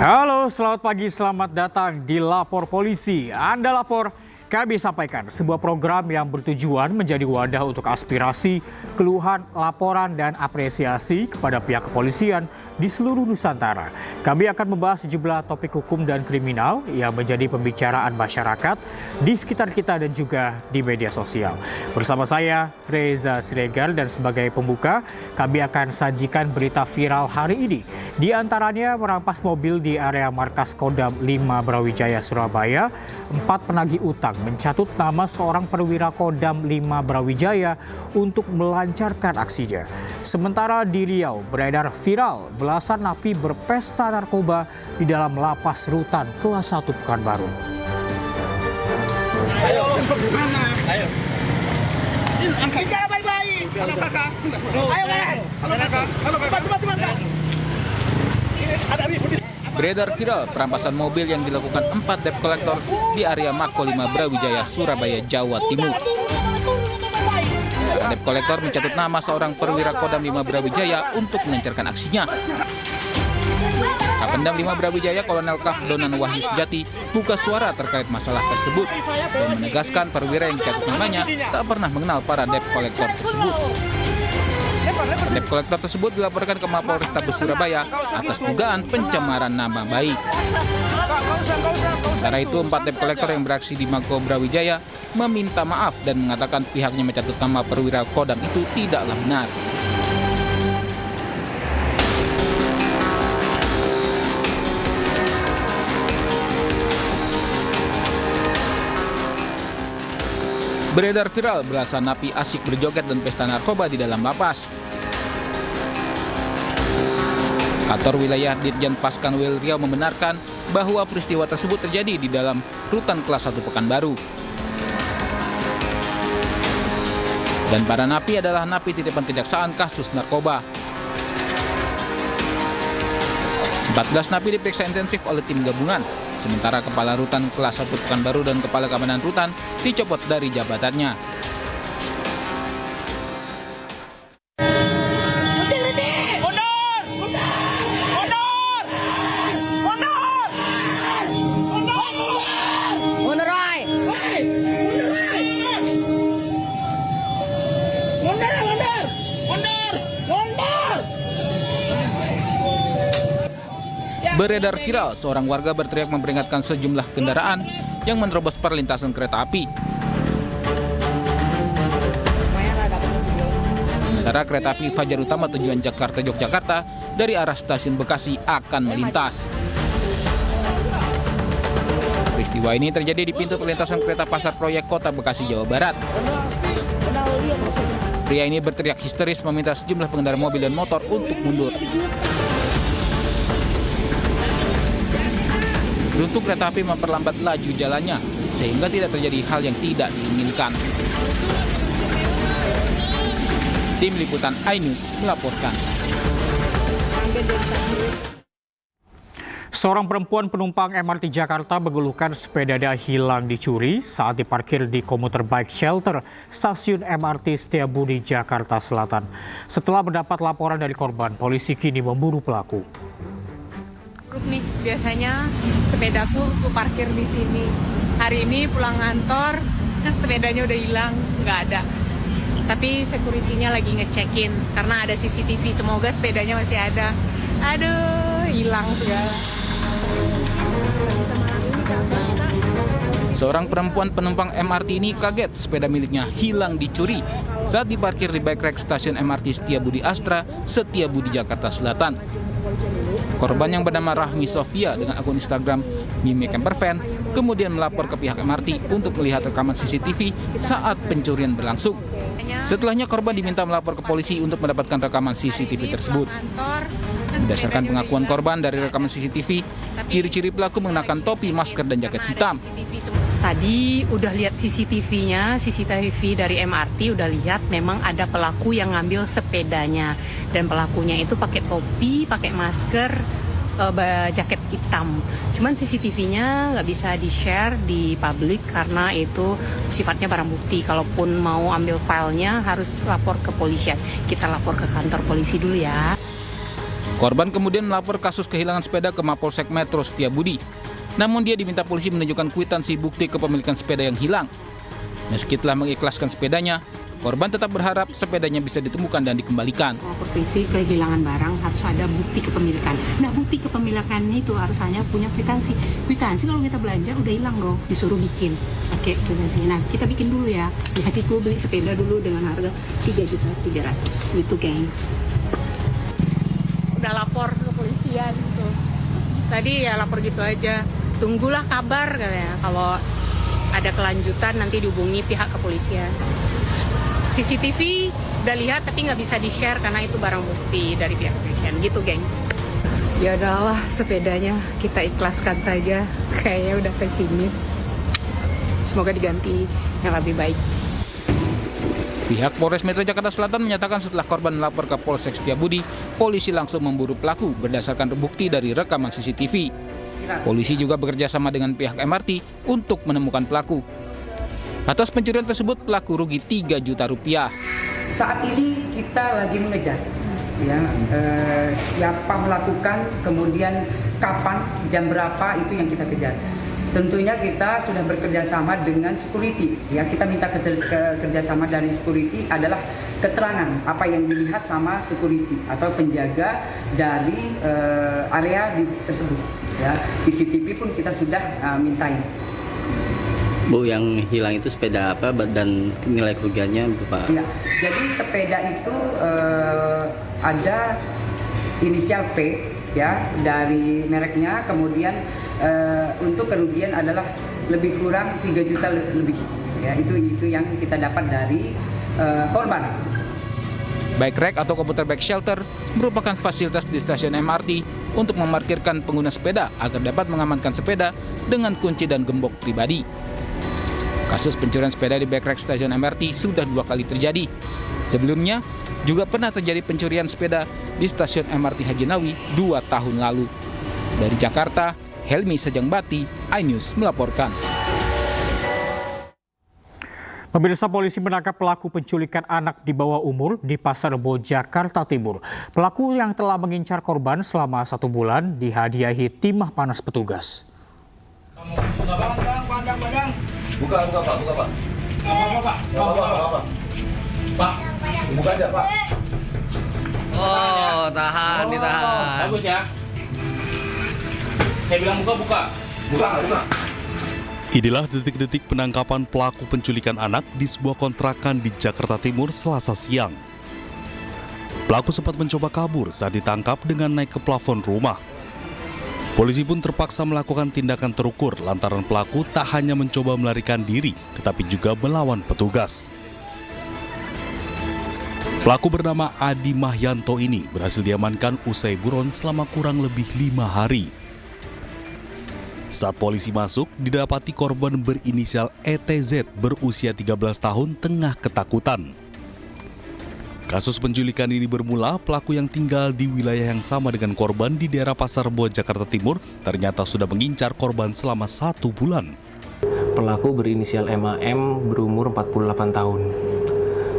Halo, selamat pagi, selamat datang di Lapor Polisi. Anda lapor, kami sampaikan sebuah program yang bertujuan menjadi wadah untuk aspirasi, keluhan, laporan, dan apresiasi kepada pihak kepolisian di seluruh Nusantara. Kami akan membahas sejumlah topik hukum dan kriminal yang menjadi pembicaraan masyarakat di sekitar kita dan juga di media sosial. Bersama saya, Reza Siregar, dan sebagai pembuka, kami akan sajikan berita viral hari ini. Di antaranya merampas mobil di area markas Kodam 5 Brawijaya, Surabaya, 4 penagih utang mencatut nama seorang perwira Kodam 5 Brawijaya untuk melancarkan aksinya. Sementara di Riau beredar viral belasan napi berpesta narkoba di dalam lapas rutan kelas 1 Pekanbaru. Ayo, ayo. Bicara baik-baik. Halo kakak. Ayo kakak. Halo kakak. Halo kakak. Cepat. Ada Beredar viral perampasan mobil yang dilakukan 4 debt collector di area Mako 5 Brawijaya, Surabaya, Jawa Timur. Para debt collector mencatut nama seorang perwira Kodam 5 Brawijaya untuk melancarkan aksinya. Kapendam 5 Brawijaya Kolonel Kaf Donan Wahyu Sejati buka suara terkait masalah tersebut dan menegaskan perwira yang dicatut namanya tak pernah mengenal para debt collector tersebut. Debt collector tersebut dilaporkan ke Mapolrestabes Surabaya atas dugaan pencemaran nama baik. Sementara itu, 4 debt collector yang beraksi di Mako Brawijaya meminta maaf dan mengatakan pihaknya mencatut nama perwira Kodam itu tidaklah benar. Beredar viral belasan napi asyik berjoget dan pesta narkoba di dalam lapas. Kantor wilayah Ditjen Paskanwil Riau membenarkan bahwa peristiwa tersebut terjadi di dalam rutan kelas 1 Pekanbaru. Dan para napi adalah napi titipan kejaksaan kasus narkoba. 14 napi diperiksa intensif oleh tim gabungan, sementara Kepala Rutan kelas 1 Pekanbaru dan Kepala Keamanan Rutan dicopot dari jabatannya. Beredar viral, seorang warga berteriak memperingatkan sejumlah kendaraan yang menerobos perlintasan kereta api. Sementara kereta api Fajar Utama tujuan Jakarta-Yogyakarta dari arah stasiun Bekasi akan melintas. Peristiwa ini terjadi di pintu perlintasan kereta Pasar Proyek Kota Bekasi, Jawa Barat. Pria ini berteriak histeris meminta sejumlah pengendara mobil dan motor untuk mundur. Beruntung kereta api memperlambat laju jalannya, sehingga tidak terjadi hal yang tidak diinginkan. Tim Liputan iNews melaporkan. Seorang perempuan penumpang MRT Jakarta mengeluhkan sepedanya hilang dicuri saat diparkir di komuter bike shelter stasiun MRT Setiabudi, Jakarta Selatan. Setelah mendapat laporan dari korban, polisi kini memburu pelaku. Nih, biasanya sepedaku parkir di sini. Hari ini pulang kantor, sepedanya udah hilang, nggak ada. Tapi security-nya lagi ngecekin karena ada CCTV. Semoga sepedanya masih ada. Aduh, hilang segala. Seorang perempuan penumpang MRT ini kaget sepeda miliknya hilang dicuri saat diparkir di bike rack stasiun MRT Setiabudi Astra, Setiabudi, Jakarta Selatan. Korban yang bernama Rahmi Sofia dengan akun Instagram Mimi Campervan kemudian melapor ke pihak MRT untuk melihat rekaman CCTV saat pencurian berlangsung. Setelahnya korban diminta melapor ke polisi untuk mendapatkan rekaman CCTV tersebut. Berdasarkan pengakuan korban dari rekaman CCTV, ciri-ciri pelaku mengenakan topi, masker, dan jaket hitam. Tadi udah lihat CCTV-nya, CCTV dari MRT udah lihat memang ada pelaku yang ngambil sepedanya. Dan pelakunya itu pakai topi, pakai masker, jaket hitam. Cuman CCTV-nya nggak bisa di-share di publik karena itu sifatnya barang bukti. Kalaupun mau ambil filenya harus lapor ke polisian. Kita lapor ke kantor polisi dulu ya. Korban kemudian melapor kasus kehilangan sepeda ke Mapolsek Metro Setiabudi. Namun dia diminta polisi menunjukkan kwitansi bukti kepemilikan sepeda yang hilang. Meski telah mengikhlaskan sepedanya, korban tetap berharap sepedanya bisa ditemukan dan dikembalikan. Polisi kehilangan barang harus ada bukti kepemilikan. Nah, bukti kepemilikan itu harus hanya punya kwitansi. Kwitansi kalau kita belanja udah hilang dong, disuruh bikin. Oke, kwitansi. Nah, kita bikin dulu ya. Jadi gue beli sepeda dulu dengan harga 3.300.000. Itu, gengs. Udah lapor ke polisian gitu. Tadi ya lapor gitu aja. Tunggulah kabar katanya. Kalau ada kelanjutan nanti dihubungi pihak kepolisian. CCTV udah lihat tapi nggak bisa di-share karena itu barang bukti dari pihak kepolisian. Gitu, gengs. Ya udahlah, sepedanya kita ikhlaskan saja. Kayaknya udah pesimis. Semoga diganti yang lebih baik. Pihak Polres Metro Jakarta Selatan menyatakan setelah korban melapor ke Polsek Setiabudi, polisi langsung memburu pelaku berdasarkan bukti dari rekaman CCTV. Polisi juga bekerja sama dengan pihak MRT untuk menemukan pelaku. Atas pencurian tersebut, pelaku rugi 3 juta rupiah. Saat ini kita lagi mengejar ya, siapa melakukan, kemudian kapan, jam berapa, itu yang kita kejar. Tentunya kita sudah bekerja sama dengan security ya, kita minta kerjasama dari security adalah keterangan apa yang dilihat sama security atau penjaga dari area tersebut ya. CCTV pun kita sudah mintain. Bu, yang hilang itu sepeda apa dan nilai kerugiannya berapa? Ya, jadi sepeda itu ada inisial P ya dari mereknya, kemudian untuk kerugian adalah lebih kurang 3 juta lebih ya, itu yang kita dapat dari korban. Bike rack atau komputer bike shelter merupakan fasilitas di stasiun MRT untuk memarkirkan pengguna sepeda agar dapat mengamankan sepeda dengan kunci dan gembok pribadi. Kasus pencurian sepeda di bike rack stasiun MRT sudah 2 kali terjadi. Sebelumnya juga pernah terjadi pencurian sepeda di stasiun MRT Haji Nawi 2 tahun lalu. Dari Jakarta, Helmi Sajangbati, iNews melaporkan. Pemirsa, polisi menangkap pelaku penculikan anak di bawah umur di Pasar Rebo, Jakarta Timur. Pelaku yang telah mengincar korban selama 1 bulan dihadiahi timah panas petugas. Buka Pak. Pak, buka aja Pak. Oh, tahan, ditahan. Bagus ya. Saya bilang buka. Buka. Inilah detik-detik penangkapan pelaku penculikan anak di sebuah kontrakan di Jakarta Timur Selasa siang. Pelaku sempat mencoba kabur saat ditangkap dengan naik ke plafon rumah. Polisi pun terpaksa melakukan tindakan terukur lantaran pelaku tak hanya mencoba melarikan diri, tetapi juga melawan petugas. Pelaku bernama Adi Mahyanto ini berhasil diamankan usai buron selama kurang lebih 5 hari. Saat polisi masuk, didapati korban berinisial ETZ berusia 13 tahun tengah ketakutan. Kasus penculikan ini bermula pelaku yang tinggal di wilayah yang sama dengan korban di daerah Pasar Rebo, Jakarta Timur ternyata sudah mengincar korban selama 1 bulan. Pelaku berinisial MAM berumur 48 tahun.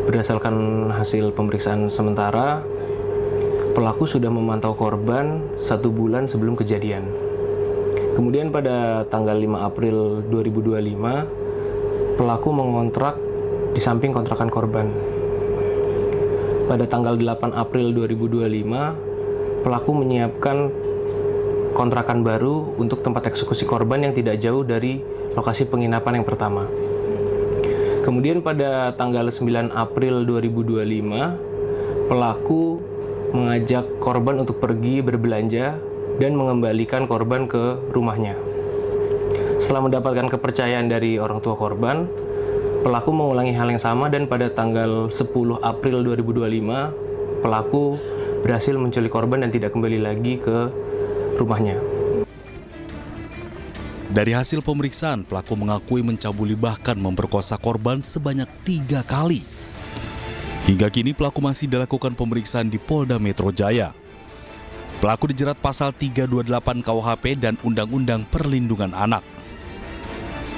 Berdasarkan hasil pemeriksaan sementara, pelaku sudah memantau korban 1 bulan sebelum kejadian. Kemudian pada tanggal 5 April 2025, pelaku mengontrak di samping kontrakan korban. Pada tanggal 8 April 2025, pelaku menyiapkan kontrakan baru untuk tempat eksekusi korban yang tidak jauh dari lokasi penginapan yang pertama. Kemudian pada tanggal 9 April 2025, pelaku mengajak korban untuk pergi berbelanja dan mengembalikan korban ke rumahnya. Setelah mendapatkan kepercayaan dari orang tua korban, pelaku mengulangi hal yang sama dan pada tanggal 10 April 2025, pelaku berhasil menculik korban dan tidak kembali lagi ke rumahnya. Dari hasil pemeriksaan, pelaku mengakui mencabuli bahkan memperkosa korban sebanyak 3 kali. Hingga kini pelaku masih dilakukan pemeriksaan di Polda Metro Jaya. Pelaku dijerat pasal 328 KUHP dan Undang-Undang Perlindungan Anak.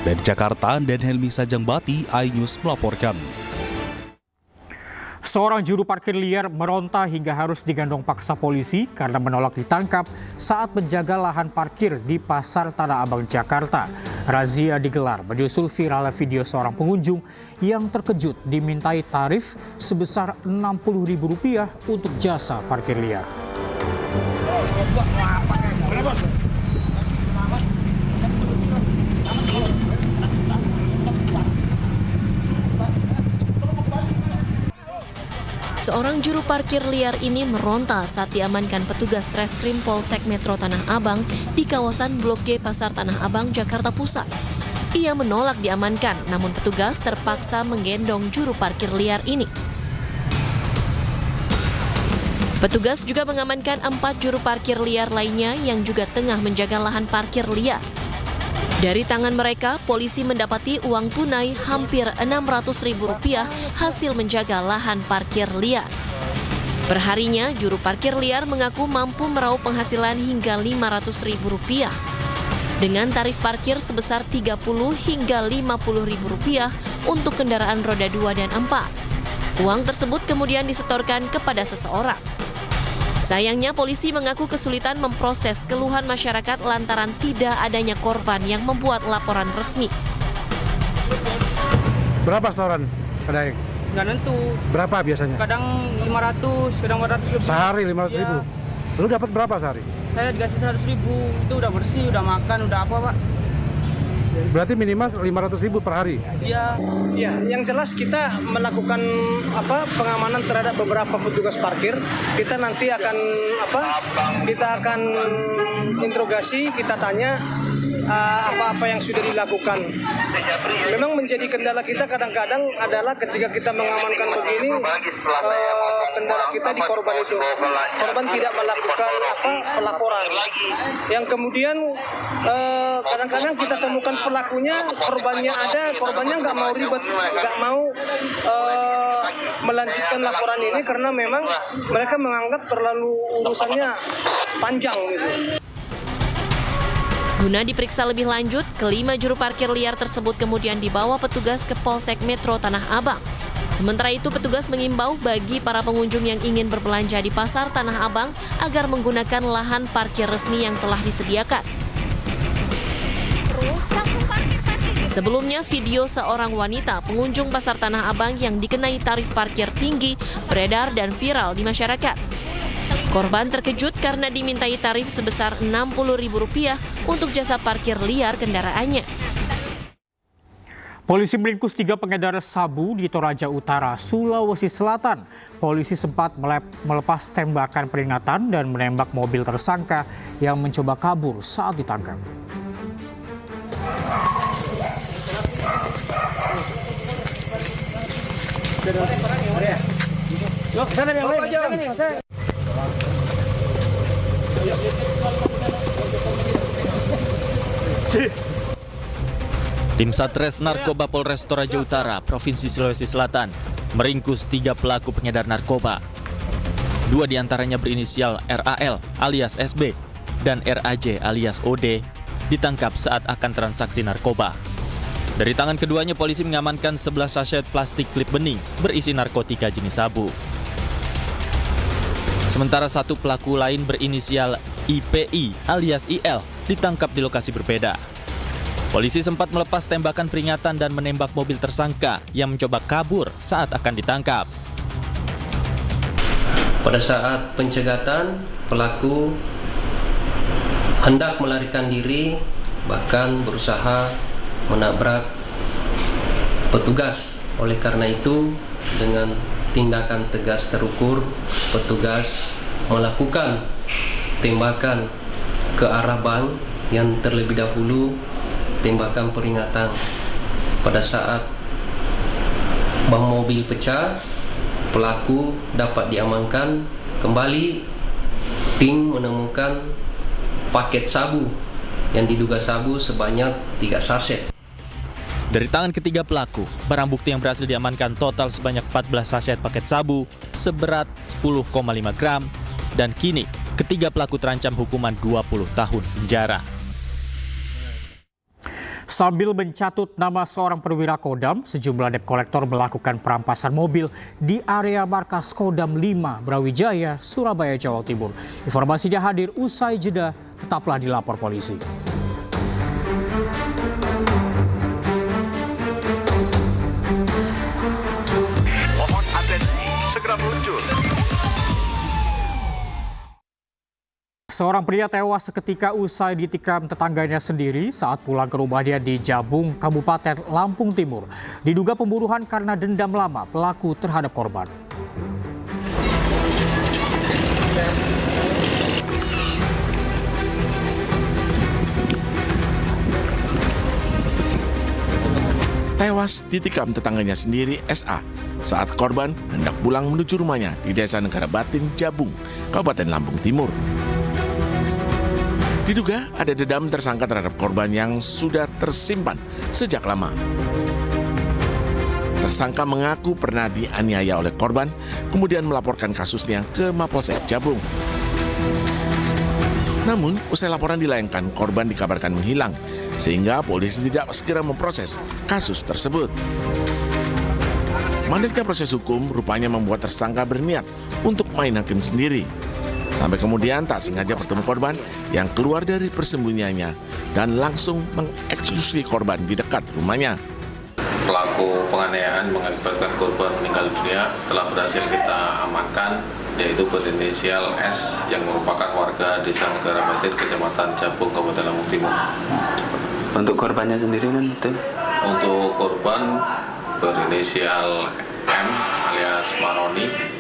Dari Jakarta, dan Helmi Sajangbati, iNews melaporkan. Seorang juru parkir liar meronta hingga harus digandong paksa polisi karena menolak ditangkap saat menjaga lahan parkir di Pasar Tanah Abang, Jakarta. Razia digelar menyusul viralnya video seorang pengunjung yang terkejut dimintai tarif sebesar Rp60.000 untuk jasa parkir liar. Seorang juru parkir liar ini meronta saat diamankan petugas Reskrim Polsek Metro Tanah Abang di kawasan Blok G Pasar Tanah Abang, Jakarta Pusat. Ia menolak diamankan, namun petugas terpaksa menggendong juru parkir liar ini. Petugas juga mengamankan 4 juru parkir liar lainnya yang juga tengah menjaga lahan parkir liar. Dari tangan mereka, polisi mendapati uang tunai hampir Rp600.000 hasil menjaga lahan parkir liar. Perharinya, juru parkir liar mengaku mampu meraup penghasilan hingga Rp500.000 dengan tarif parkir sebesar Rp30 hingga Rp50.000 untuk kendaraan roda 2 dan 4. Uang tersebut kemudian disetorkan kepada seseorang. Sayangnya polisi mengaku kesulitan memproses keluhan masyarakat lantaran tidak adanya korban yang membuat laporan resmi. Berapa setoran pedagang? Nggak nentu. Berapa biasanya? Kadang 500, kadang 400 lebih. Sehari 500.000? Ya. Lu dapat berapa sehari? Saya dikasih 100.000, itu udah bersih, udah makan, udah apa Pak? Berarti minimal 500.000 per hari? Iya. Ya, yang jelas kita melakukan pengamanan terhadap beberapa petugas parkir. Kita nanti akan kita akan interogasi, kita tanya apa-apa yang sudah dilakukan. Memang menjadi kendala kita kadang-kadang adalah ketika kita mengamankan begini, kendala kita di korban itu. Korban tidak melakukan pelaporan. Yang kemudian kadang-kadang kita temukan pelakunya, korbannya ada, korbannya nggak mau ribet, nggak mau melanjutkan laporan ini karena memang mereka menganggap terlalu urusannya panjang gitu. Guna diperiksa lebih lanjut, kelima juru parkir liar tersebut kemudian dibawa petugas ke Polsek Metro Tanah Abang. Sementara itu, petugas mengimbau bagi para pengunjung yang ingin berbelanja di Pasar Tanah Abang agar menggunakan lahan parkir resmi yang telah disediakan. Sebelumnya, video seorang wanita pengunjung Pasar Tanah Abang yang dikenai tarif parkir tinggi beredar dan viral di masyarakat. Korban terkejut karena dimintai tarif sebesar Rp60.000 untuk jasa parkir liar kendaraannya. Polisi meringkus 3 pengedar sabu di Toraja Utara, Sulawesi Selatan. Polisi sempat melepas tembakan peringatan dan menembak mobil tersangka yang mencoba kabur saat ditangkap. Tim Satres Narkoba Polres Toraja Utara, Provinsi Sulawesi Selatan, meringkus 3 pelaku pengedar narkoba. 2 diantaranya berinisial RAL alias SB dan RAJ alias OD ditangkap saat akan transaksi narkoba. Dari tangan keduanya, polisi mengamankan 11 sachet plastik klip bening berisi narkotika jenis sabu. Sementara 1 pelaku lain berinisial IPI alias IL ditangkap di lokasi berbeda. Polisi sempat melepas tembakan peringatan dan menembak mobil tersangka yang mencoba kabur saat akan ditangkap. Pada saat pencegatan, pelaku hendak melarikan diri, bahkan berusaha menabrak petugas. Oleh karena itu, dengan tindakan tegas terukur, petugas melakukan tembakan ke arah bank yang terlebih dahulu tembakan peringatan. Pada saat bang mobil pecah, pelaku dapat diamankan. Kembali tim menemukan paket sabu yang diduga sabu sebanyak 3 saset. Dari tangan ketiga pelaku, barang bukti yang berhasil diamankan total sebanyak 14 saset paket sabu seberat 10,5 gram dan kini ketiga pelaku terancam hukuman 20 tahun penjara. Sambil mencatut nama seorang perwira Kodam, sejumlah debt collector melakukan perampasan mobil di area markas Kodam 5 Brawijaya, Surabaya, Jawa Timur. Informasinya hadir usai jeda, tetaplah dilapor polisi. Mohon atensi, segera muncul. Seorang pria tewas seketika usai ditikam tetangganya sendiri saat pulang ke rumahnya di Jabung, Kabupaten Lampung Timur. Diduga pembunuhan karena dendam lama pelaku terhadap korban. Tewas ditikam tetangganya sendiri SA saat korban hendak pulang menuju rumahnya di Desa Negara Batin, Jabung, Kabupaten Lampung Timur. Diduga ada dendam tersangka terhadap korban yang sudah tersimpan sejak lama. Tersangka mengaku pernah dianiaya oleh korban, kemudian melaporkan kasusnya ke Mapolsek Jabung. Namun, usai laporan dilayangkan, korban dikabarkan menghilang, sehingga polisi tidak segera memproses kasus tersebut. Mandeknya proses hukum rupanya membuat tersangka berniat untuk main hakim sendiri. Sampai kemudian tak sengaja bertemu korban yang keluar dari persembunyiannya dan langsung mengeksekusi korban di dekat rumahnya. Pelaku penganiayaan mengakibatkan korban meninggal dunia telah berhasil kita amankan, yaitu berinisial S yang merupakan warga Desa Negara Batin, Kecamatan Jabung, Kabupaten Lampung Timur. Untuk korbannya sendiri kan betul? Untuk korban berinisial M alias Maroni,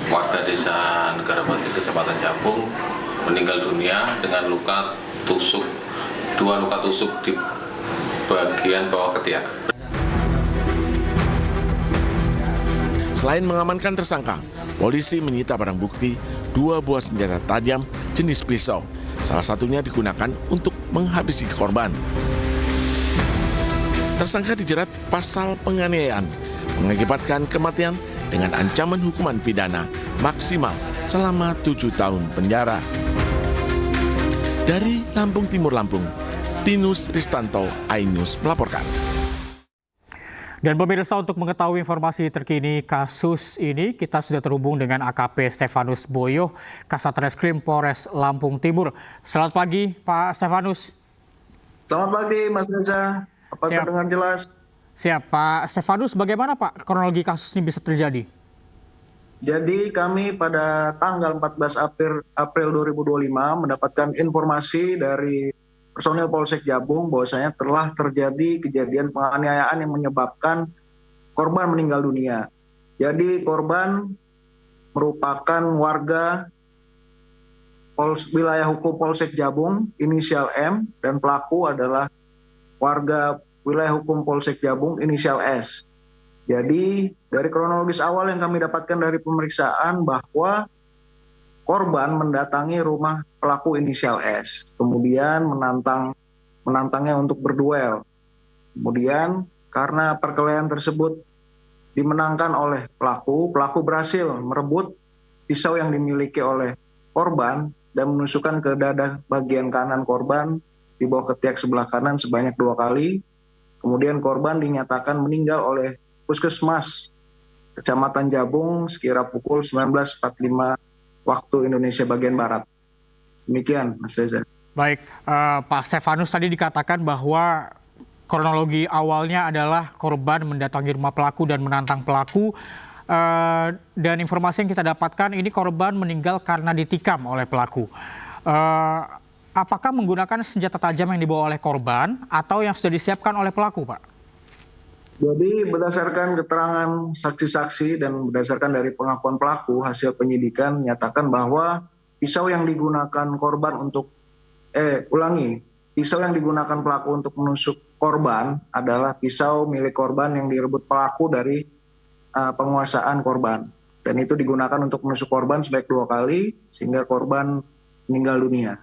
warga Desa Negara Batin, Kecamatan Jabung, meninggal dunia dengan dua luka tusuk di bagian bawah ketiak. Selain mengamankan tersangka, polisi menyita barang bukti 2 buah senjata tajam jenis pisau. Salah satunya digunakan untuk menghabisi korban. Tersangka dijerat pasal penganiayaan, mengakibatkan kematian dengan ancaman hukuman pidana maksimal selama 7 tahun penjara. Dari Lampung Timur, Lampung, Tinus Ristanto, iNews melaporkan. Dan pemirsa, untuk mengetahui informasi terkini kasus ini, kita sudah terhubung dengan AKP Stefanus Boyo, Kasat Reskrim Polres Lampung Timur. Selamat pagi, Pak Stefanus. Selamat pagi, Mas Reza. Apa terdengar jelas? Siap, Pak Stefanus. Bagaimana Pak kronologi kasus ini bisa terjadi? Jadi kami pada tanggal 14 April 2025 mendapatkan informasi dari personil Polsek Jabung bahwasanya telah terjadi kejadian penganiayaan yang menyebabkan korban meninggal dunia. Jadi korban merupakan warga wilayah hukum Polsek Jabung, inisial M, dan pelaku adalah warga wilayah hukum Polsek Jabung, inisial S. Jadi dari kronologis awal yang kami dapatkan dari pemeriksaan bahwa korban mendatangi rumah pelaku inisial S, kemudian menantangnya untuk berduel. Kemudian karena perkelahian tersebut dimenangkan oleh pelaku berhasil merebut pisau yang dimiliki oleh korban dan menusukkan ke dada bagian kanan korban di bawah ketiak sebelah kanan sebanyak 2 kali. Kemudian korban dinyatakan meninggal oleh Puskesmas Kecamatan Jabung sekira pukul 19.45 waktu Indonesia bagian Barat. Demikian, Mas Reza. Baik, Pak Stefanus, tadi dikatakan bahwa kronologi awalnya adalah korban mendatangi rumah pelaku dan menantang pelaku. Dan informasi yang kita dapatkan ini korban meninggal karena ditikam oleh pelaku. Apakah menggunakan senjata tajam yang dibawa oleh korban atau yang sudah disiapkan oleh pelaku, Pak? Jadi berdasarkan keterangan saksi-saksi dan berdasarkan dari pengakuan pelaku, hasil penyidikan menyatakan bahwa pisau yang digunakan korban untuk pisau yang digunakan pelaku untuk menusuk korban adalah pisau milik korban yang direbut pelaku dari penguasaan korban. Dan itu digunakan untuk menusuk korban sebanyak 2 kali sehingga korban meninggal dunia.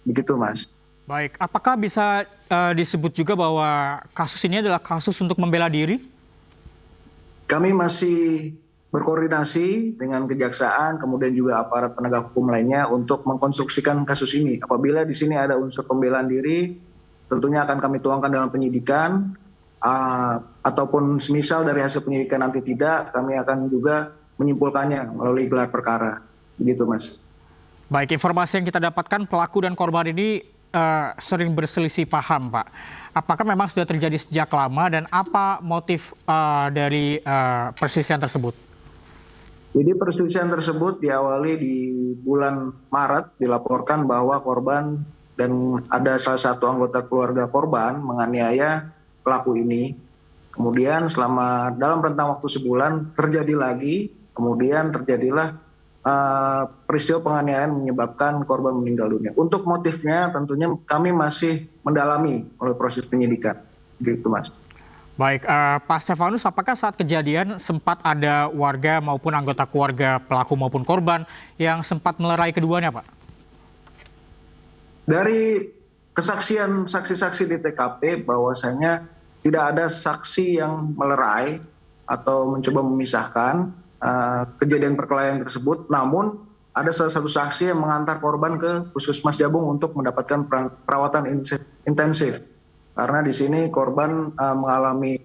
Begitu, Mas. Baik, apakah bisa disebut juga bahwa kasus ini adalah kasus untuk membela diri? Kami masih berkoordinasi dengan kejaksaan, kemudian juga aparat penegak hukum lainnya untuk mengkonstruksikan kasus ini. Apabila di sini ada unsur pembelaan diri, tentunya akan kami tuangkan dalam penyidikan, ataupun semisal dari hasil penyidikan nanti tidak, kami akan juga menyimpulkannya melalui gelar perkara. Begitu, Mas. Baik, informasi yang kita dapatkan pelaku dan korban ini sering berselisih paham, Pak. Apakah memang sudah terjadi sejak lama dan apa motif dari perselisihan tersebut? Jadi perselisihan tersebut diawali di bulan Maret, dilaporkan bahwa korban dan ada salah satu anggota keluarga korban menganiaya pelaku ini. Kemudian dalam rentang waktu sebulan terjadi lagi, kemudian terjadilah peristiwa penganiayaan menyebabkan korban meninggal dunia. Untuk motifnya tentunya kami masih mendalami oleh proses penyidikan. Gitu, Mas. Baik, Pak Stefanus, apakah saat kejadian sempat ada warga maupun anggota keluarga pelaku maupun korban yang sempat melerai keduanya, Pak? Dari kesaksian saksi-saksi di TKP bahwasanya tidak ada saksi yang melerai atau mencoba memisahkan kejadian perkelahian tersebut, namun ada salah satu saksi yang mengantar korban ke Puskesmas Jabung untuk mendapatkan perawatan intensif. Karena di sini korban mengalami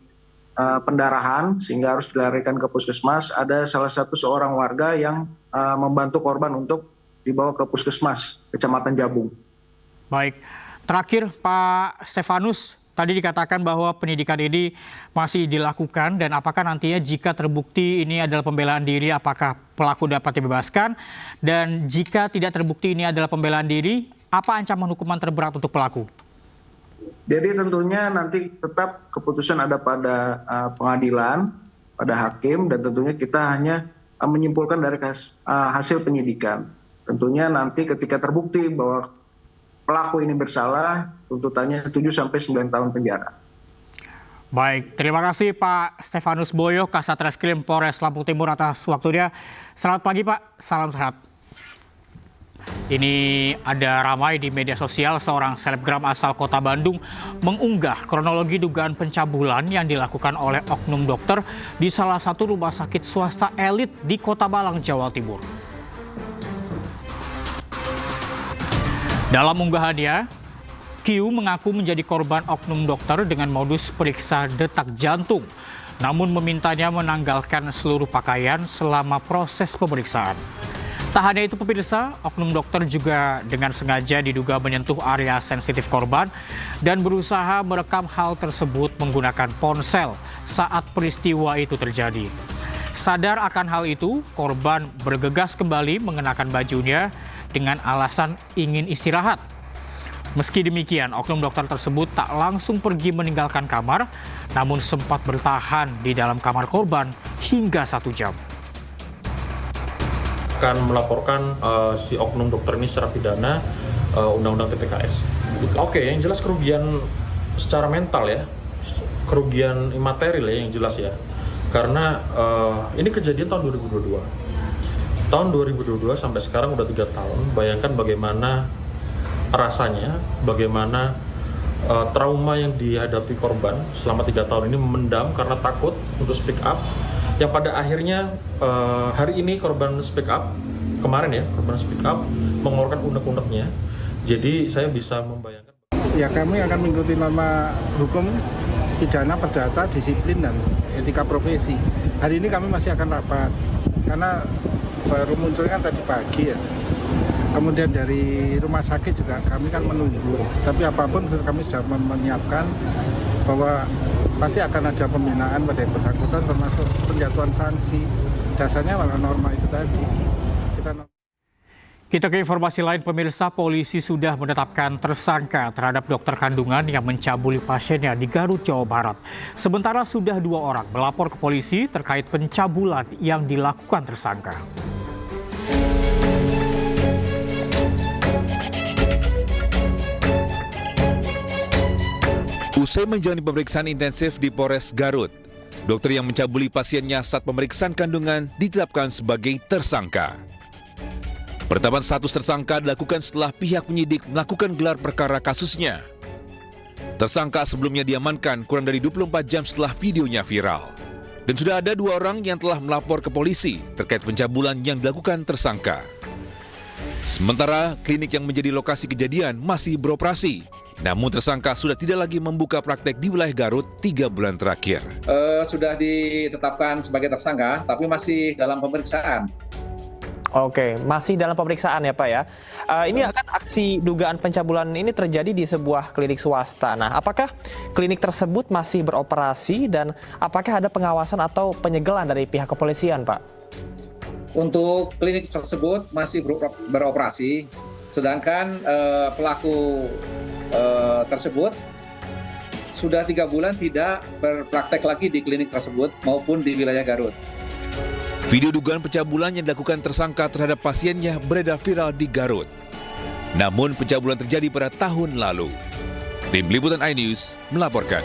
pendarahan sehingga harus dilarikan ke puskesmas. Ada salah satu seorang warga yang membantu korban untuk dibawa ke Puskesmas Kecamatan Jabung. Baik, terakhir Pak Stefanus, tadi dikatakan bahwa penyidikan ini masih dilakukan dan apakah nantinya jika terbukti ini adalah pembelaan diri, apakah pelaku dapat dibebaskan? Dan jika tidak terbukti ini adalah pembelaan diri, apa ancaman hukuman terberat untuk pelaku? Jadi tentunya nanti tetap keputusan ada pada pengadilan, pada hakim, dan tentunya kita hanya menyimpulkan dari hasil penyidikan. Tentunya nanti ketika terbukti bahwa pelaku ini bersalah, tuntutannya 7-9 tahun penjara. Baik, terima kasih Pak Stefanus Boyo, Kasat Reskrim Polres Lampung Timur atas waktunya. Selamat pagi Pak, salam sehat. Ini ada ramai di media sosial, seorang selebgram asal kota Bandung mengunggah kronologi dugaan pencabulan yang dilakukan oleh oknum dokter di salah satu rumah sakit swasta elit di Kota Malang, Jawa Timur. Dalam unggahannya, Q mengaku menjadi korban oknum dokter dengan modus periksa detak jantung, namun memintanya menanggalkan seluruh pakaian selama proses pemeriksaan. Tak hanya itu pemirsa, oknum dokter juga dengan sengaja diduga menyentuh area sensitif korban dan berusaha merekam hal tersebut menggunakan ponsel saat peristiwa itu terjadi. Sadar akan hal itu, korban bergegas kembali mengenakan bajunya dengan alasan ingin istirahat. Meski demikian, oknum dokter tersebut tak langsung pergi meninggalkan kamar, namun sempat bertahan di dalam kamar korban hingga 1 jam. Akan melaporkan si oknum dokter ini secara pidana Undang-Undang TPKS. Oke, yang jelas kerugian secara mental ya, kerugian imaterial ya yang jelas ya. Karena ini kejadian tahun 2022. Tahun 2022 sampai sekarang udah 3 tahun. Bayangkan bagaimana rasanya, bagaimana trauma yang dihadapi korban selama 3 tahun ini memendam karena takut untuk speak up. Yang pada akhirnya hari ini korban speak up, kemarin ya korban speak up mengeluarkan unek-uneknya. Jadi saya bisa membayangkan. Ya kami akan mengikuti norma hukum pidana, perdata, disiplin dan etika profesi. Hari ini kami masih akan rapat karena baru munculnya tadi pagi ya. Kemudian dari rumah sakit juga kami kan menunggu. Tapi apapun kami sudah menyiapkan bahwa pasti akan ada pembinaan pada yang bersangkutan termasuk penjatuhan sanksi. Dasarnya malah norma itu tadi. Kita ke informasi lain, pemirsa, polisi sudah menetapkan tersangka terhadap dokter kandungan yang mencabuli pasiennya di Garut, Jawa Barat. Sementara sudah 2 orang melapor ke polisi terkait pencabulan yang dilakukan tersangka. Usai menjalani pemeriksaan intensif di Polres Garut, dokter yang mencabuli pasiennya saat pemeriksaan kandungan ditetapkan sebagai tersangka. Penetapan status tersangka dilakukan setelah pihak penyidik melakukan gelar perkara kasusnya. Tersangka sebelumnya diamankan kurang dari 24 jam setelah videonya viral. Dan sudah ada 2 orang yang telah melapor ke polisi terkait pencabulan yang dilakukan tersangka. Sementara klinik yang menjadi lokasi kejadian masih beroperasi. Namun tersangka sudah tidak lagi membuka praktek di wilayah Garut 3 bulan terakhir. Sudah ditetapkan sebagai tersangka, tapi masih dalam pemeriksaan. Oke, masih dalam pemeriksaan ya Pak ya. Ini akan aksi dugaan pencabulan ini terjadi di sebuah klinik swasta. Nah, apakah klinik tersebut masih beroperasi dan apakah ada pengawasan atau penyegelan dari pihak kepolisian Pak? Untuk klinik tersebut masih beroperasi, sedangkan pelaku tersebut sudah 3 bulan tidak berpraktek lagi di klinik tersebut maupun di wilayah Garut. Video dugaan pencabulan yang dilakukan tersangka terhadap pasiennya beredar viral di Garut. Namun pencabulan terjadi pada tahun lalu. Tim Liputan iNews melaporkan.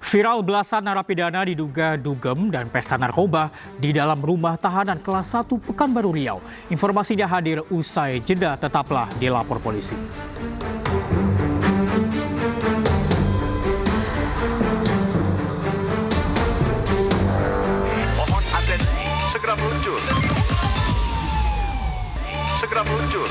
Viral belasan narapidana diduga dugem dan pesta narkoba di dalam rumah tahanan kelas 1 Pekanbaru Riau. Informasinya hadir usai jeda, tetaplah di Lapor Polisi. Mohon atensi, segera meluncur. Segera meluncur.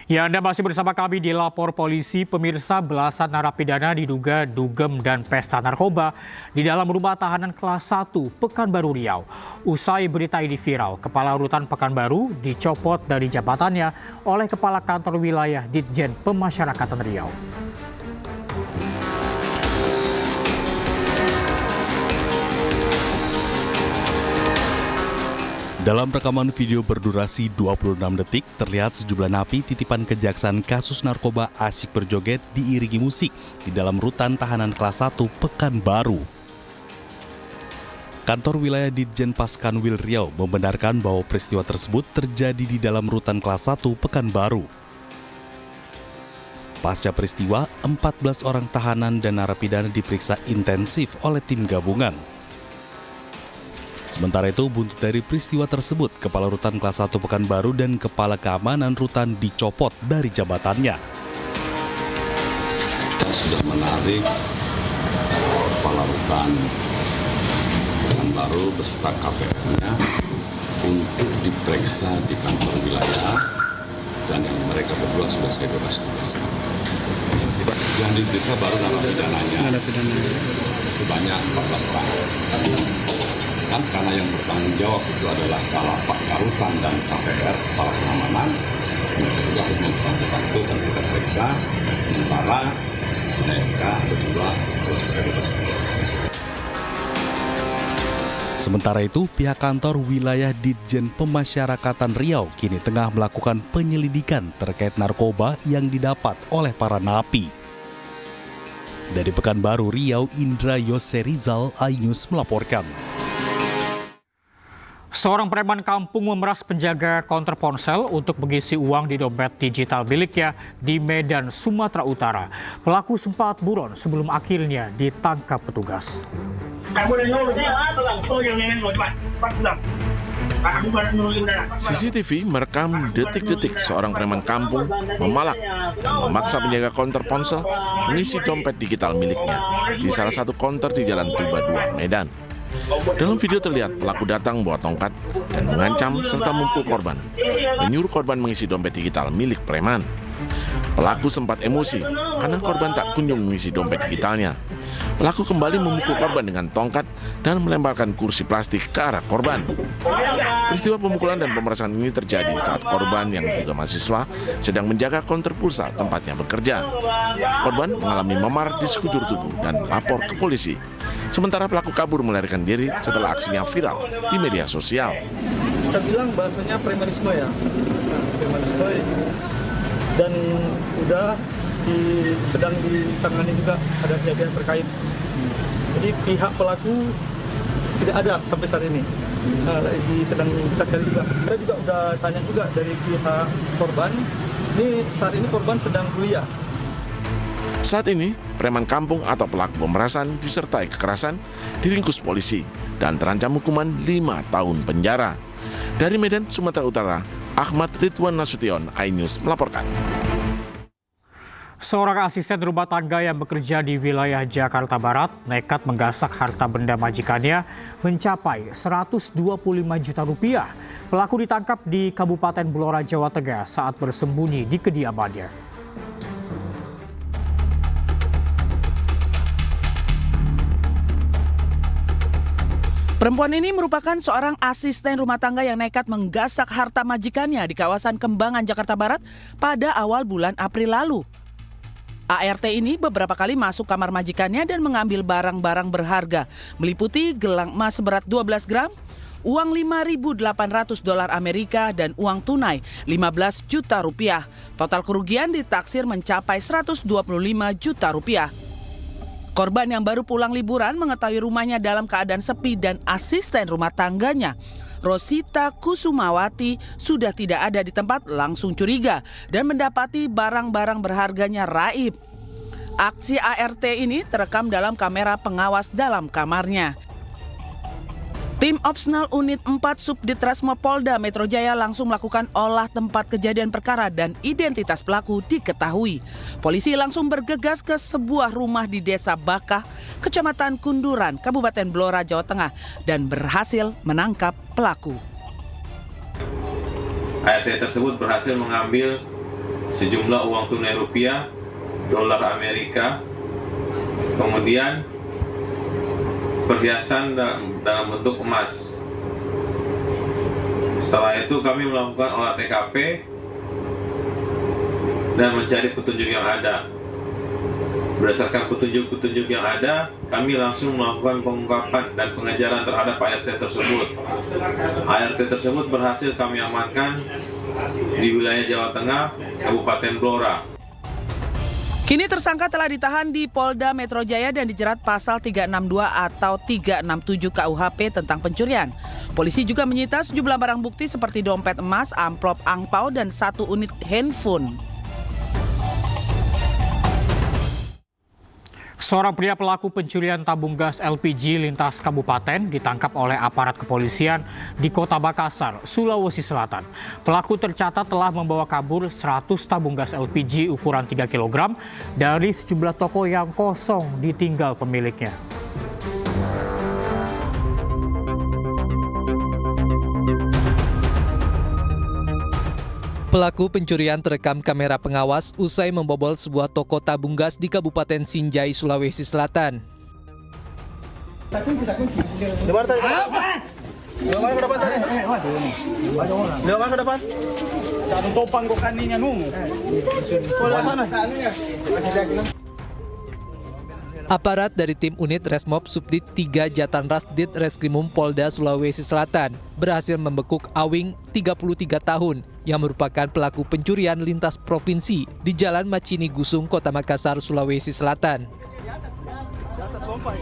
Ya, Anda masih bersama kami di Lapor Polisi. Pemirsa, belasan narapidana diduga dugem dan pesta narkoba di dalam rumah tahanan kelas 1 Pekanbaru Riau. Usai berita ini viral, Kepala Rutan Pekanbaru dicopot dari jabatannya oleh Kepala Kantor Wilayah Ditjen Pemasyarakatan Riau. Dalam rekaman video berdurasi 26 detik, terlihat sejumlah napi titipan kejaksaan kasus narkoba asyik berjoget diiringi musik di dalam rutan tahanan kelas 1 Pekanbaru. Kantor Wilayah Ditjen Paskanwil Riau membenarkan bahwa peristiwa tersebut terjadi di dalam rutan kelas 1 Pekanbaru. Pasca peristiwa, 14 orang tahanan dan narapidana diperiksa intensif oleh tim gabungan. Sementara itu, buntut dari peristiwa tersebut, Kepala Rutan kelas 1 Pekanbaru dan Kepala Keamanan Rutan dicopot dari jabatannya. Kita sudah menarik Kepala Rutan Pekanbaru beserta KPR-nya untuk diperiksa di kantor wilayah, dan yang mereka berdua sudah saya bebas tugaskan. Yang diperiksa baru narapidana sebanyak 14 orang. Kan karena yang bertanggung jawab itu adalah Pak Karutan dan KPR, Kepala Pengamanan, juga harus mempertahankan itu dan kita periksa, sementara mereka berdua bebas. Sementara itu, pihak kantor wilayah Ditjen Pemasyarakatan Riau kini tengah melakukan penyelidikan terkait narkoba yang didapat oleh para napi. Dari Pekanbaru Riau, Indra Yoserizal, iNews melaporkan. Seorang preman kampung memeras penjaga konter ponsel untuk mengisi uang di dompet digital miliknya di Medan, Sumatera Utara. Pelaku sempat buron sebelum akhirnya ditangkap petugas. CCTV merekam detik-detik seorang preman kampung memalak dan memaksa penjaga konter ponsel mengisi dompet digital miliknya di salah satu konter di Jalan Tuba 2, Medan. Dalam video terlihat pelaku datang bawa tongkat dan mengancam serta memukul korban, menyuruh korban mengisi dompet digital milik preman. Pelaku sempat emosi karena korban tak kunjung mengisi dompet digitalnya. Pelaku kembali memukul korban dengan tongkat dan melemparkan kursi plastik ke arah korban. Peristiwa pemukulan dan pemerasan ini terjadi saat korban yang juga mahasiswa sedang menjaga konter pulsa tempatnya bekerja. Korban mengalami memar di sekujur tubuh dan lapor ke polisi. Sementara pelaku kabur melarikan diri setelah aksinya viral di media sosial. Kita bilang bahasanya premanisme ya, premanisme, dan udah sedang ditangani juga ada kejadian terkait. Jadi pihak pelaku tidak ada sampai saat ini. Sedang kita cari juga. Kita juga udah tanya juga dari pihak korban. Ini saat ini korban sedang kuliah. Saat ini, preman kampung atau pelaku pemerasan disertai kekerasan diringkus polisi dan terancam hukuman 5 tahun penjara. Dari Medan, Sumatera Utara, Ahmad Ridwan Nasution, iNews melaporkan. Seorang asisten rumah tangga yang bekerja di wilayah Jakarta Barat nekat menggasak harta benda majikannya mencapai 125 juta rupiah. Pelaku ditangkap di Kabupaten Blora, Jawa Tengah saat bersembunyi di kediamannya. Perempuan ini merupakan seorang asisten rumah tangga yang nekat menggasak harta majikannya di kawasan Kembangan, Jakarta Barat pada awal bulan April lalu. ART ini beberapa kali masuk kamar majikannya dan mengambil barang-barang berharga, meliputi gelang emas seberat 12 gram, uang $5.800 Amerika, dan uang tunai 15 juta rupiah. Total kerugian ditaksir mencapai 125 juta rupiah. Korban yang baru pulang liburan mengetahui rumahnya dalam keadaan sepi dan asisten rumah tangganya, Rosita Kusumawati, sudah tidak ada di tempat, langsung curiga dan mendapati barang-barang berharganya raib. Aksi ART ini terekam dalam kamera pengawas dalam kamarnya. Tim Opsnal Unit 4 Subdit Resmo Polda Metro Jaya langsung melakukan olah tempat kejadian perkara dan identitas pelaku diketahui. Polisi langsung bergegas ke sebuah rumah di Desa Bakah, Kecamatan Kunduran, Kabupaten Blora, Jawa Tengah, dan berhasil menangkap pelaku. ART tersebut berhasil mengambil sejumlah uang tunai rupiah, dolar Amerika, kemudian perhiasan dalam bentuk emas. Setelah itu kami melakukan olah TKP dan mencari petunjuk yang ada. Berdasarkan petunjuk-petunjuk yang ada, kami langsung melakukan pengungkapan dan pengejaran terhadap ART tersebut. ART tersebut berhasil kami amankan di wilayah Jawa Tengah, Kabupaten Blora. Kini tersangka telah ditahan di Polda Metro Jaya dan dijerat pasal 362 atau 367 KUHP tentang pencurian. Polisi juga menyita sejumlah barang bukti seperti dompet emas, amplop angpau, dan 1 unit handphone. Seorang pria pelaku pencurian tabung gas LPG lintas kabupaten ditangkap oleh aparat kepolisian di Kota Makassar, Sulawesi Selatan. Pelaku tercatat telah membawa kabur 100 tabung gas LPG ukuran 3 kg dari sejumlah toko yang kosong ditinggal pemiliknya. Pelaku pencurian terekam kamera pengawas usai membobol sebuah toko tabung gas di Kabupaten Sinjai, Sulawesi Selatan. Aparat dari tim unit Resmob Subdit 3 Jatanras Dit Reskrimum Polda Sulawesi Selatan berhasil membekuk Awing 33 tahun yang merupakan pelaku pencurian lintas provinsi di Jalan Macini Gusung, Kota Makassar, Sulawesi Selatan.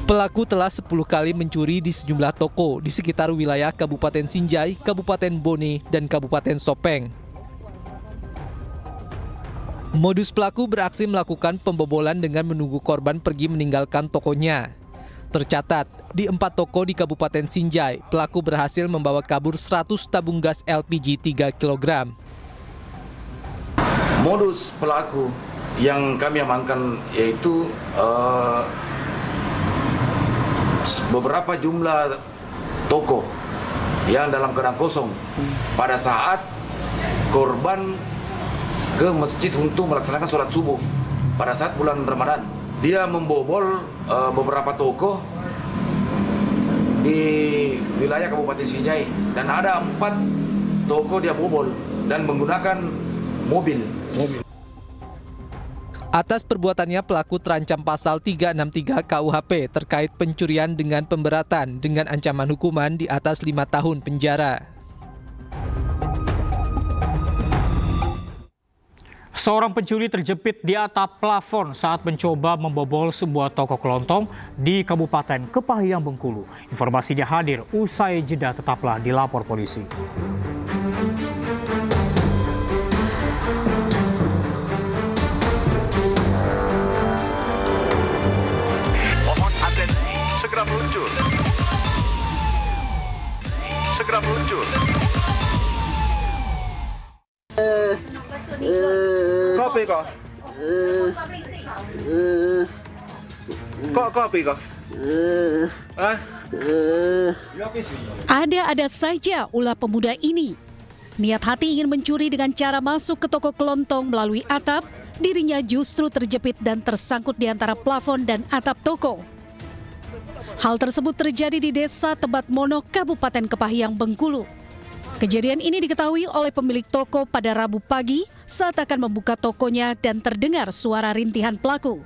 Pelaku telah 10 kali mencuri di sejumlah toko di sekitar wilayah Kabupaten Sinjai, Kabupaten Bone, dan Kabupaten Sopeng. Modus pelaku beraksi melakukan pembobolan dengan menunggu korban pergi meninggalkan tokonya. Tercatat, di 4 toko di Kabupaten Sinjai, pelaku berhasil membawa kabur 100 tabung gas LPG 3 kg. Modus pelaku yang kami amankan yaitu beberapa jumlah toko yang dalam keadaan kosong pada saat korban ke masjid untuk melaksanakan sholat subuh pada saat bulan Ramadan. Dia membobol beberapa toko di wilayah Kabupaten Sinjai dan ada 4 toko dia bobol dan menggunakan mobil. Atas perbuatannya pelaku terancam pasal 363 KUHP terkait pencurian dengan pemberatan dengan ancaman hukuman di atas 5 tahun penjara. Seorang pencuri terjepit di atap plafon saat mencoba membobol sebuah toko kelontong di Kabupaten Kepahyang, Bengkulu. Informasinya hadir usai jeda, tetaplah di Lapor Polisi. Mohon atensi, segera meluncur. Segera meluncur. Kopi kok. Kok kopi kok? Ada-ada saja ulah pemuda ini. Niat hati ingin mencuri dengan cara masuk ke toko kelontong melalui atap, dirinya justru terjepit dan tersangkut di antara plafon dan atap toko. Hal tersebut terjadi di Desa Tebat Mono, Kabupaten Kepahyang, Bengkulu. Kejadian ini diketahui oleh pemilik toko pada Rabu pagi saat akan membuka tokonya dan terdengar suara rintihan pelaku.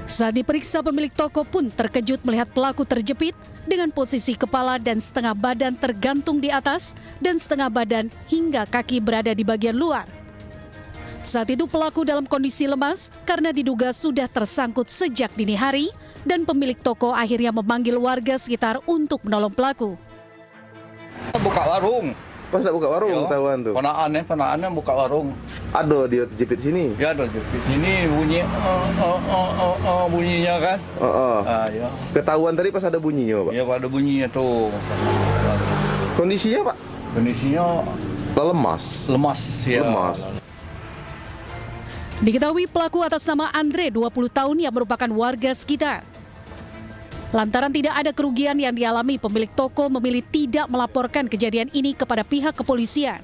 Saat diperiksa, pemilik toko pun terkejut melihat pelaku terjepit dengan posisi kepala dan setengah badan tergantung di atas dan setengah badan hingga kaki berada di bagian luar. Saat itu pelaku dalam kondisi lemas karena diduga sudah tersangkut sejak dini hari dan pemilik toko akhirnya memanggil warga sekitar untuk menolong pelaku. Buka warung. Pas nak buka warung ketahuan tuh. Ponaannya buka warung. Ada dia terjepit sini. Ya ada terjepit sini bunyi bunyinya kan. Ya. Ketahuan tadi pas ada bunyinya, Pak. Ya, ada bunyinya tuh. Kondisinya, Pak? Kondisinya lemas. Lemas ya. Lemas. Diketahui pelaku atas nama Andre, 20 tahun yang merupakan warga sekitar. Lantaran tidak ada kerugian yang dialami, pemilik toko memilih tidak melaporkan kejadian ini kepada pihak kepolisian.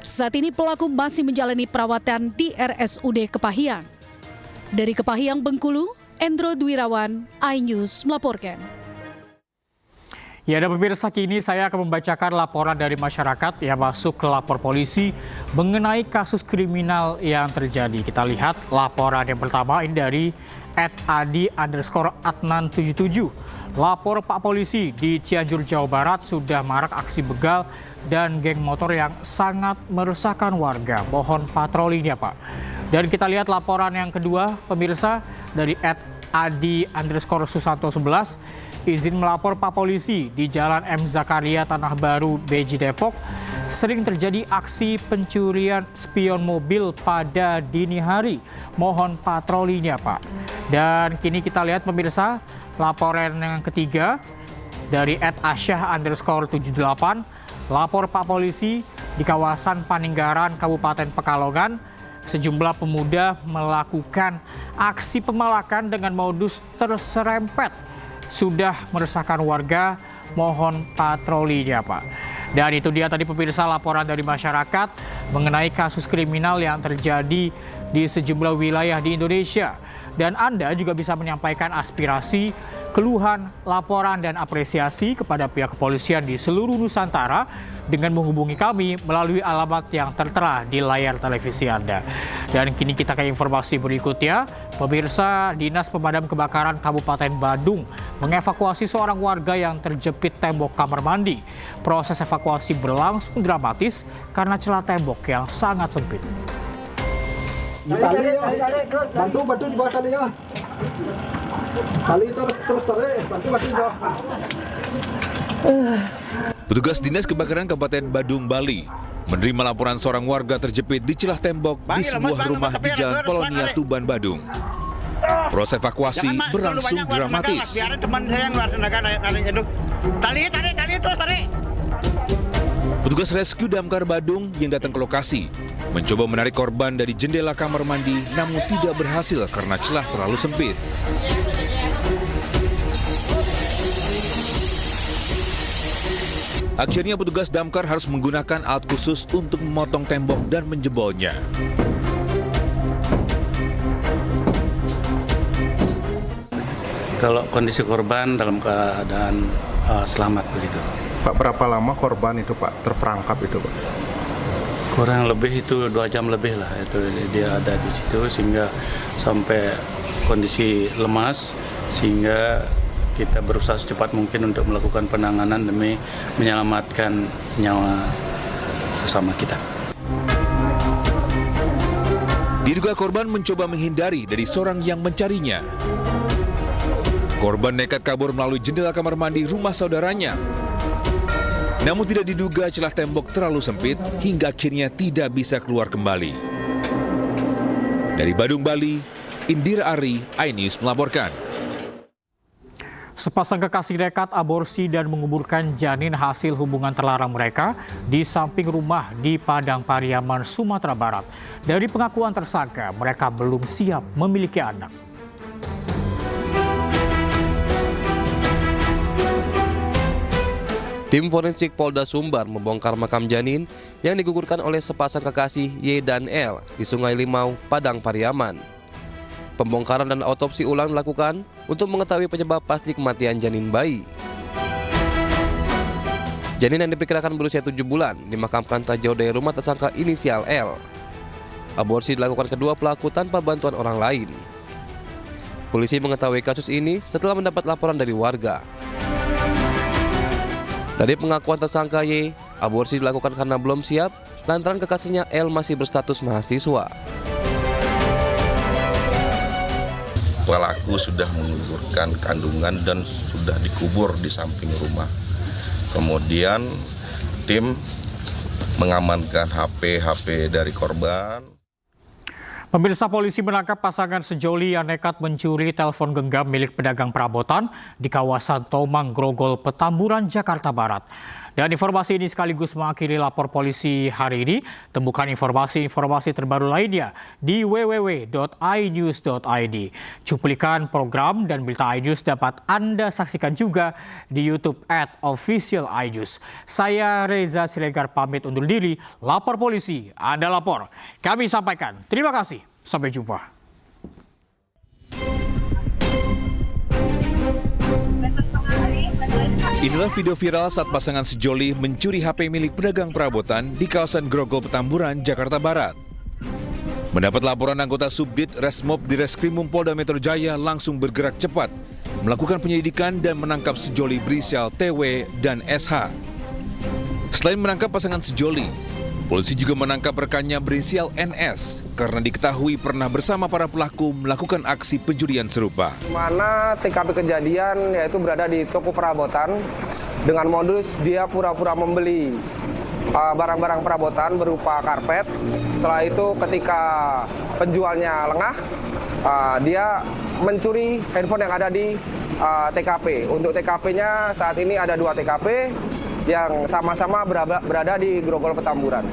Saat ini pelaku masih menjalani perawatan di RSUD Kepahyang. Dari Kepahyang, Bengkulu, Endro Dwirawan, iNews melaporkan. Ya, dan pemirsa, kini saya akan membacakan laporan dari masyarakat yang masuk ke lapor polisi mengenai kasus kriminal yang terjadi. Kita lihat laporan yang pertama ini dari @adi_adnan77. Lapor Pak Polisi, di Cianjur, Jawa Barat sudah marak aksi begal dan geng motor yang sangat meresahkan warga. Mohon patrolinya, Pak. Dan kita lihat laporan yang kedua, pemirsa, dari @adi_susanto11. Izin melapor Pak Polisi, di Jalan M. Zakaria, Tanah Baru, Beji, Depok, sering terjadi aksi pencurian spion mobil pada dini hari. Mohon patrolinya, Pak. Dan kini kita lihat, pemirsa, laporan yang ketiga dari @asyah_78. Lapor Pak Polisi, di kawasan Paninggaran, Kabupaten Pekalongan, sejumlah pemuda melakukan aksi pemalakan dengan modus terserempet. Sudah meresahkan warga, mohon patrolinya, Pak. Dan itu dia tadi, pemirsa, laporan dari masyarakat mengenai kasus kriminal yang terjadi di sejumlah wilayah di Indonesia. Dan Anda juga bisa menyampaikan aspirasi, keluhan, laporan, dan apresiasi kepada pihak kepolisian di seluruh Nusantara dengan menghubungi kami melalui alamat yang tertera di layar televisi Anda. Dan kini kita ke informasi berikutnya. Pemirsa, Dinas Pemadam Kebakaran Kabupaten Badung mengevakuasi seorang warga yang terjepit tembok kamar mandi. Proses evakuasi berlangsung dramatis karena celah tembok yang sangat sempit. Bantu di bawah talinya. Tali terus bantu di bawah. Petugas Dinas Kebakaran Kabupaten Badung, Bali menerima laporan seorang warga terjepit di celah tembok di sebuah rumah di Jalan Polonia, Tuban, Badung. Proses evakuasi berlangsung dramatis. Biar teman saya yang narik itu. Tali terus tarik. Petugas rescue damkar Badung yang datang ke lokasi mencoba menarik korban dari jendela kamar mandi, namun tidak berhasil karena celah terlalu sempit. Akhirnya petugas damkar harus menggunakan alat khusus untuk memotong tembok dan menjebolnya. Kalau kondisi korban dalam keadaan selamat begitu. Pak, berapa lama korban itu, Pak, terperangkap itu, Pak? Kurang lebih itu 2 jam lebih lah, itu dia ada di situ sehingga sampai kondisi lemas, sehingga kita berusaha secepat mungkin untuk melakukan penanganan demi menyelamatkan nyawa sesama kita. Diduga korban mencoba menghindari dari seorang yang mencarinya. Korban nekat kabur melalui jendela kamar mandi rumah saudaranya. Namun tidak diduga celah tembok terlalu sempit hingga akhirnya tidak bisa keluar kembali. Dari Badung, Bali, Indira Ari, iNews melaporkan. Sepasang kekasih nekat aborsi dan menguburkan janin hasil hubungan terlarang mereka di samping rumah di Padang Pariaman, Sumatera Barat. Dari pengakuan tersangka, mereka belum siap memiliki anak. Tim forensik Polda Sumbar membongkar makam janin yang digugurkan oleh sepasang kekasih Y dan L di Sungai Limau, Padang Pariaman. Pembongkaran dan autopsi ulang dilakukan untuk mengetahui penyebab pasti kematian janin bayi. Janin yang diperkirakan berusia 7 bulan dimakamkan tak jauh dari rumah tersangka inisial L. Aborsi dilakukan kedua pelaku tanpa bantuan orang lain. Polisi mengetahui kasus ini setelah mendapat laporan dari warga. Dari pengakuan tersangka Y, aborsi dilakukan karena belum siap lantaran kekasihnya L masih berstatus mahasiswa. Pelaku sudah menggugurkan kandungan dan sudah dikubur di samping rumah. Kemudian tim mengamankan HP dari korban. Pemirsa, polisi menangkap pasangan sejoli yang nekat mencuri telepon genggam milik pedagang perabotan di kawasan Tomang, Grogol, Petamburan, Jakarta Barat. Dan informasi ini sekaligus mengakhiri lapor polisi hari ini. Temukan informasi terbaru lainnya di www.inews.id. Cuplikan program dan berita iNews dapat Anda saksikan juga di YouTube @officialinews. Saya Reza Siregar pamit undur diri. Lapor polisi, Anda lapor. Kami sampaikan. Terima kasih. Sampai jumpa. Inilah video viral saat pasangan sejoli mencuri HP milik pedagang perabotan di kawasan Grogol, Petamburan, Jakarta Barat. Mendapat laporan, anggota Subdit Resmob di Reskrimum Polda Metro Jaya langsung bergerak cepat, melakukan penyelidikan dan menangkap sejoli berinisial TW dan SH. Selain menangkap pasangan sejoli, polisi juga menangkap rekannya berinisial NS karena diketahui pernah bersama para pelaku melakukan aksi pencurian serupa. Mana TKP kejadian yaitu berada di toko perabotan dengan modus dia pura-pura membeli barang-barang perabotan berupa karpet. Setelah itu ketika penjualnya lengah, dia mencuri handphone yang ada di TKP. Untuk TKP-nya saat ini ada 2 TKP yang sama-sama berada di Grogol, Petamburan.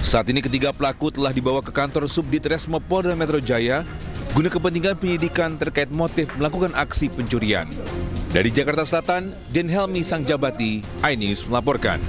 Saat ini ketiga pelaku telah dibawa ke kantor Subdit Resmob Polda Metro Jaya guna kepentingan penyidikan terkait motif melakukan aksi pencurian. Dari Jakarta Selatan, Den Helmi Sangjabati, iNews melaporkan.